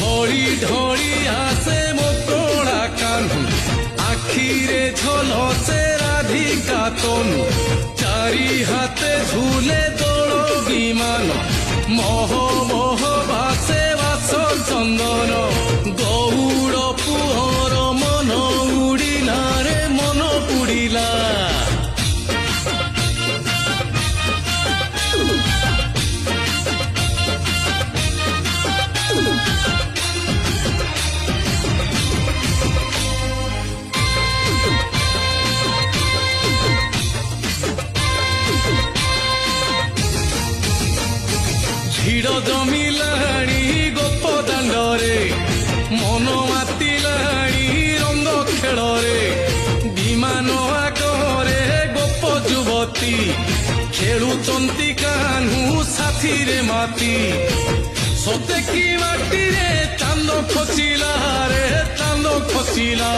ढोली ढोली आसे मोकड़ा कान्हू आखिरे झलसे राधिका तनु चारि हाथे झूले दोल विमान मोह मोह भासे वास चंदन गौड़ पुहर मन उड़िला रे मन उड़िला ভিড় জমিলাଣି গোপ দাণ্ডরে মন মাতিলাଣି রঙ্গ খেলরে বিমান আগরে গোপ যুবতী খেলুচন্তি কাহ্নু সাথীরে মাতি সতে কি মাটিরে চাঁদ খচিলা রে চাঁদ খচিলা